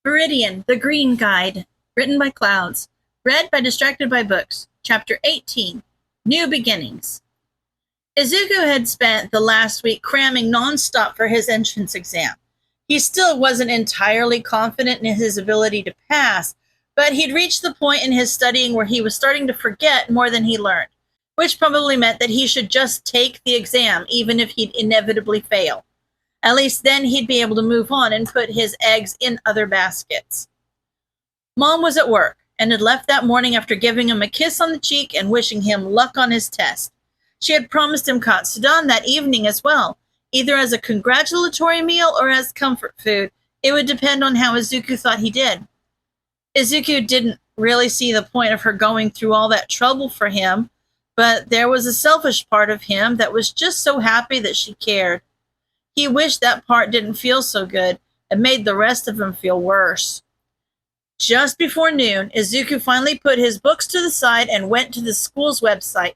Viridian, the Green Guide, written by Clouds, read by Distracted by Books, Chapter 18, New Beginnings. Izuku had spent the last week cramming nonstop for his entrance exam. He still wasn't entirely confident in his ability to pass, but he'd reached the point in his studying where he was starting to forget more than he learned, which probably meant that he should just take the exam even if he'd inevitably fail. At least then he'd be able to move on and put his eggs in other baskets. Mom was at work and had left that morning after giving him a kiss on the cheek and wishing him luck on his test. She had promised him katsudan that evening as well, either as a congratulatory meal or as comfort food. It would depend on how Izuku thought he did. Izuku didn't really see the point of her going through all that trouble for him, but there was a selfish part of him that was just so happy that she cared. He wished that part didn't feel so good and made the rest of him feel worse. Just before noon, Izuku finally put his books to the side and went to the school's website,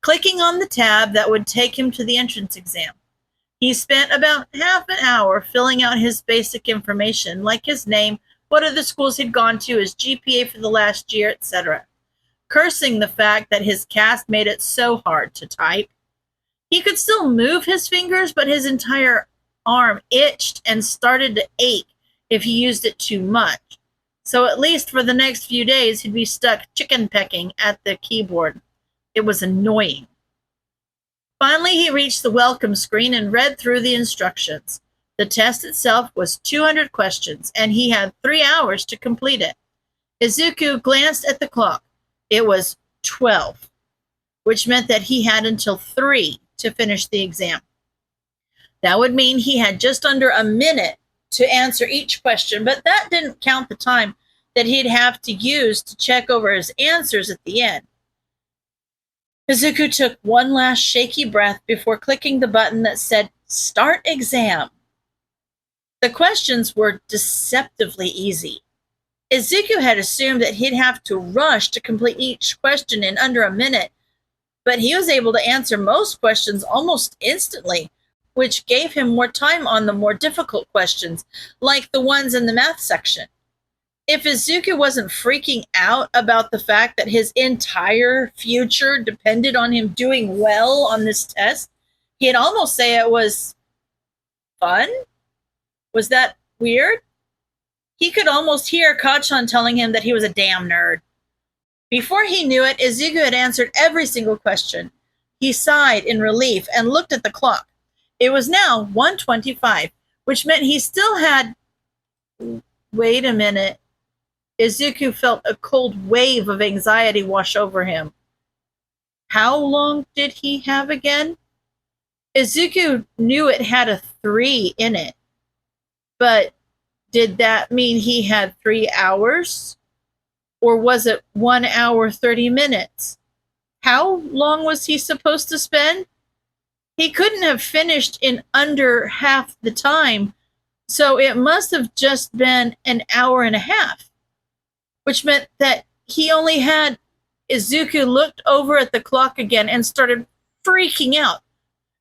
clicking on the tab that would take him to the entrance exam. He spent about half an hour filling out his basic information, like his name, what other schools he'd gone to, his GPA for the last year, etc., cursing the fact that his cast made it so hard to type. He could still move his fingers, but his entire arm itched and started to ache if he used it too much. So at least for the next few days, he'd be stuck chicken pecking at the keyboard. It was annoying. Finally, he reached the welcome screen and read through the instructions. The test itself was 200 questions, and he had 3 hours to complete it. Izuku glanced at the clock. It was 12, which meant that he had until 3 to finish the exam. That would mean he had just under a minute to answer each question, but that didn't count the time that he'd have to use to check over his answers at the end. Izuku took one last shaky breath before clicking the button that said, Start Exam. The questions were deceptively easy. Izuku had assumed that he'd have to rush to complete each question in under a minute, but he was able to answer most questions almost instantly, which gave him more time on the more difficult questions, like the ones in the math section. If Izuku wasn't freaking out about the fact that his entire future depended on him doing well on this test, he'd almost say it was fun? Was that weird? He could almost hear Kachan telling him that he was a damn nerd. Before he knew it, Izuku had answered every single question. He sighed in relief and looked at the clock. It was now 1:25, which meant he still had... Wait a minute. Izuku felt a cold wave of anxiety wash over him. How long did he have again? Izuku knew it had a 3 in it. But did that mean he had 3 hours? Or was it 1 hour, 30 minutes? How long was he supposed to spend? He couldn't have finished in under half the time, so it must have just been an hour and a half, which meant that he only had... Izuku looked over at the clock again and started freaking out.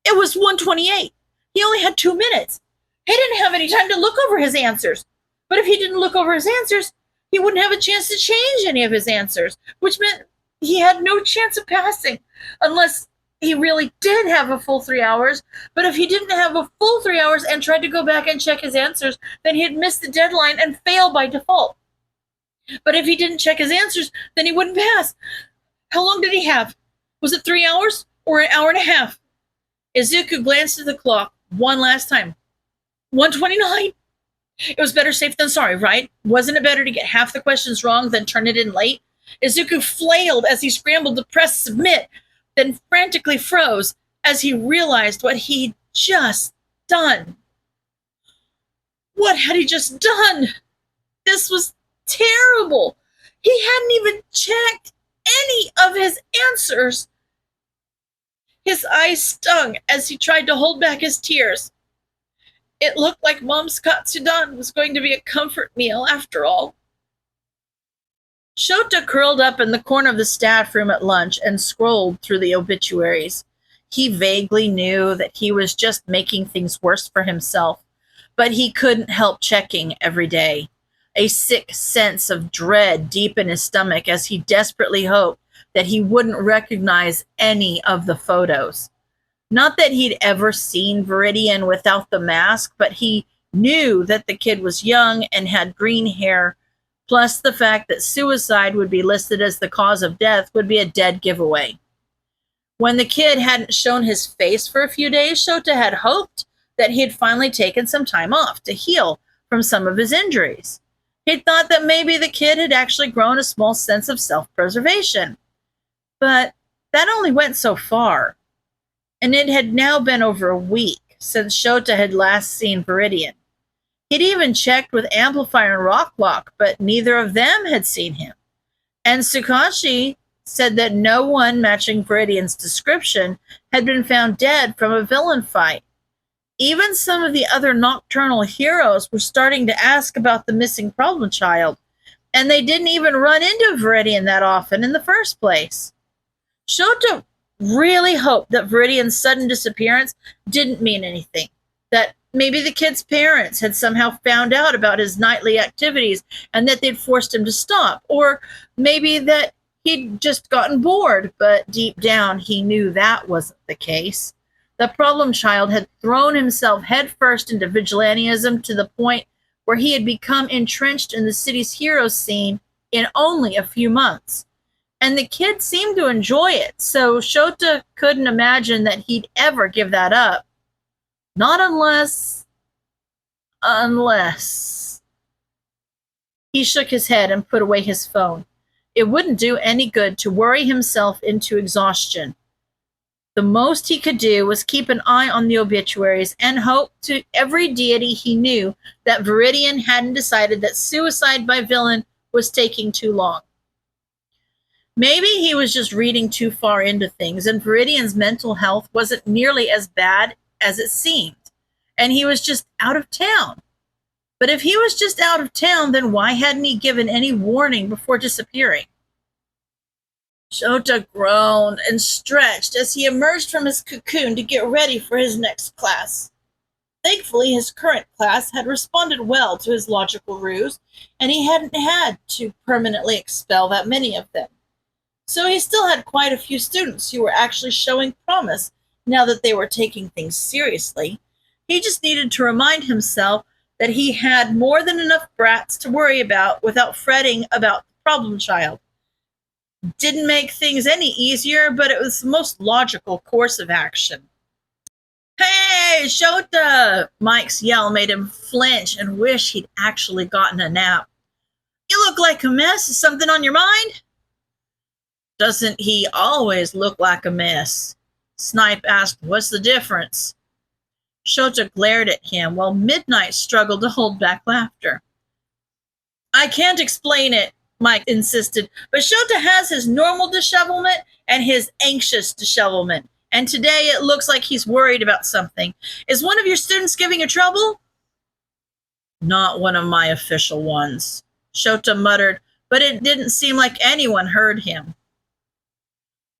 It was 1:28. He only had 2 minutes. He didn't have any time to look over his answers. But if he didn't look over his answers, he wouldn't have a chance to change any of his answers, which meant he had no chance of passing, unless he really did have a full 3 hours. But if he didn't have a full 3 hours and tried to go back and check his answers, then he'd miss the deadline and fail by default. But if he didn't check his answers, then he wouldn't pass. How long did he have? Was it 3 hours or an hour and a half? Izuku glanced at the clock one last time. 1:29? It was better safe than sorry, right? Wasn't it better to get half the questions wrong than turn it in late? Izuku flailed as he scrambled to press submit, then frantically froze as he realized what he'd just done. What had he just done? This was terrible. He hadn't even checked any of his answers. His eyes stung as he tried to hold back his tears. It looked like Mom's katsudan was going to be a comfort meal after all. Shota curled up in the corner of the staff room at lunch and scrolled through the obituaries. He vaguely knew that he was just making things worse for himself, but he couldn't help checking every day. a sick sense of dread deep in his stomach as he desperately hoped that he wouldn't recognize any of the photos. Not that he'd ever seen Viridian without the mask, but he knew that the kid was young and had green hair, plus the fact that suicide would be listed as the cause of death would be a dead giveaway. When the kid hadn't shown his face for a few days, Shota had hoped that he had finally taken some time off to heal from some of his injuries. He'd thought that maybe the kid had actually grown a small sense of self-preservation. But that only went so far. And it had now been over a week since Shota had last seen Viridian. He'd even checked with Amplifier and Rocklock, but neither of them had seen him. And Tsukashi said that no one matching Viridian's description had been found dead from a villain fight. Even some of the other nocturnal heroes were starting to ask about the missing problem child, and they didn't even run into Viridian that often in the first place. Shota really hoped that Viridian's sudden disappearance didn't mean anything, that maybe the kid's parents had somehow found out about his nightly activities and that they'd forced him to stop, or maybe that he'd just gotten bored, but deep down he knew that wasn't the case. The problem child had thrown himself headfirst into vigilantism to the point where he had become entrenched in the city's hero scene in only a few months. And the kid seemed to enjoy it, so Shota couldn't imagine that he'd ever give that up. Not unless... He shook his head and put away his phone. It wouldn't do any good to worry himself into exhaustion. The most he could do was keep an eye on the obituaries and hope to every deity he knew that Viridian hadn't decided that suicide by villain was taking too long. Maybe he was just reading too far into things, and Viridian's mental health wasn't nearly as bad as it seemed, and he was just out of town. But if he was just out of town, then why hadn't he given any warning before disappearing? Shota groaned and stretched as he emerged from his cocoon to get ready for his next class. Thankfully, his current class had responded well to his logical ruse, and he hadn't had to permanently expel that many of them. So he still had quite a few students who were actually showing promise now that they were taking things seriously. He just needed to remind himself that he had more than enough brats to worry about without fretting about the problem child. Didn't make things any easier, but it was the most logical course of action. "Hey, Shota!" Mike's yell made him flinch and wish he'd actually gotten a nap. "You look like a mess. Is something on your mind?" "Doesn't he always look like a mess?" Snipe asked, "What's the difference?" Shota glared at him while Midnight struggled to hold back laughter. "I can't explain it," Mike insisted, "but Shota has his normal dishevelment and his anxious dishevelment, and today it looks like he's worried about something. Is one of your students giving you trouble?" "Not one of my official ones," Shota muttered, but it didn't seem like anyone heard him.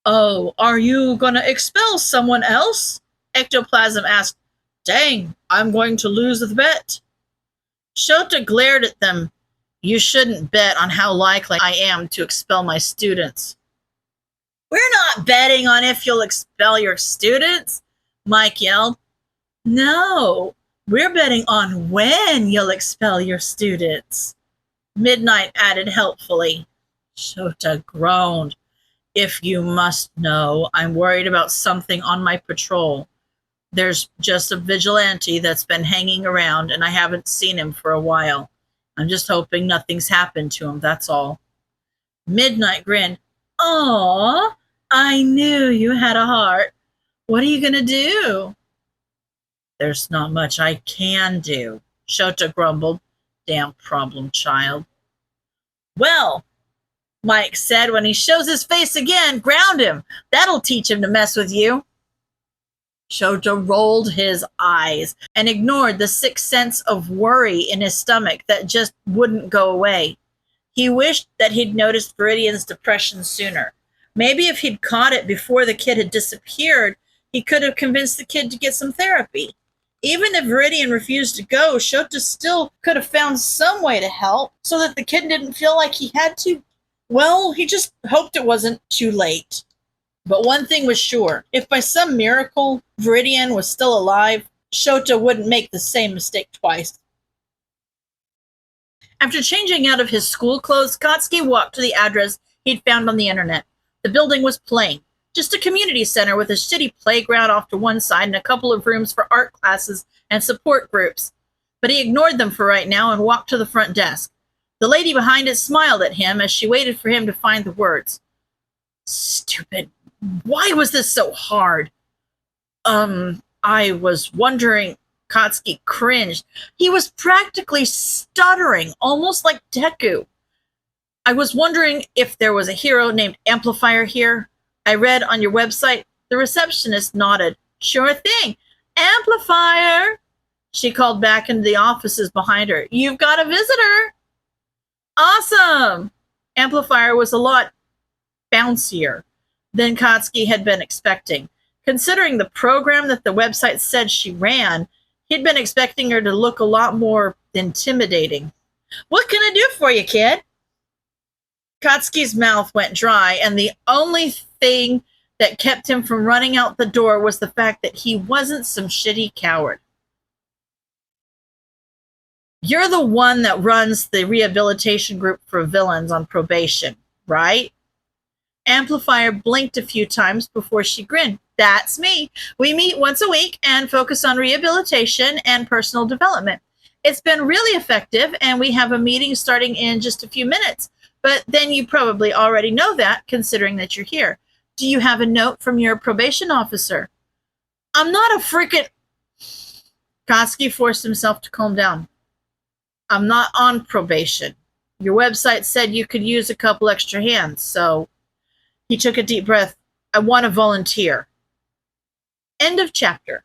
"Oh, are you gonna expel someone else?" Ectoplasm asked. "Dang, I'm going to lose the bet." Shota glared at them. "You shouldn't bet on how likely I am to expel my students." "We're not betting on if you'll expel your students," Mike yelled. "No, we're betting on when you'll expel your students," Midnight added helpfully. Shota groaned. "If you must know, I'm worried about something on my patrol. There's just a vigilante that's been hanging around, and I haven't seen him for a while. I'm just hoping nothing's happened to him, that's all." Midnight grinned. "Aw, I knew you had a heart. What are you gonna do?" "There's not much I can do," Shota grumbled. "Damn problem child." "Well," Mike said, "when he shows his face again, ground him. That'll teach him to mess with you." Shota rolled his eyes and ignored the sick sense of worry in his stomach that just wouldn't go away. He wished that he'd noticed Viridian's depression sooner. Maybe if he'd caught it before the kid had disappeared, he could have convinced the kid to get some therapy. Even if Viridian refused to go, Shota still could have found some way to help so that the kid didn't feel like he had to. Well, he just hoped it wasn't too late. But one thing was sure. If by some miracle Viridian was still alive, Shota wouldn't make the same mistake twice. After changing out of his school clothes, Katsuki walked to the address he'd found on the internet. The building was plain. Just a community center with a shitty playground off to one side and a couple of rooms for art classes and support groups. But he ignored them for right now and walked to the front desk. The lady behind it smiled at him as she waited for him to find the words. Stupid. Why was this so hard? I was wondering. Katsuki cringed. He was practically stuttering, almost like Deku. I was wondering if there was a hero named Amplifier here. I read on your website. The receptionist nodded. Sure thing. Amplifier! She called back into the offices behind her. You've got a visitor! Awesome! Amplifier was a lot bouncier than Katsuki had been expecting. Considering the program that the website said she ran, he'd been expecting her to look a lot more intimidating. What can I do for you, kid? Katsuki's mouth went dry, and the only thing that kept him from running out the door was the fact that he wasn't some shitty coward. You're the one that runs the rehabilitation group for villains on probation, right? Amplifier blinked a few times before she grinned. That's me. We meet once a week and focus on rehabilitation and personal development. It's been really effective, and we have a meeting starting in just a few minutes. But then you probably already know that, considering that you're here. Do you have a note from your probation officer? I'm not a freaking... Katsuki forced himself to calm down. I'm not on probation. Your website said you could use a couple extra hands, so... He took a deep breath. I want to volunteer. End of chapter.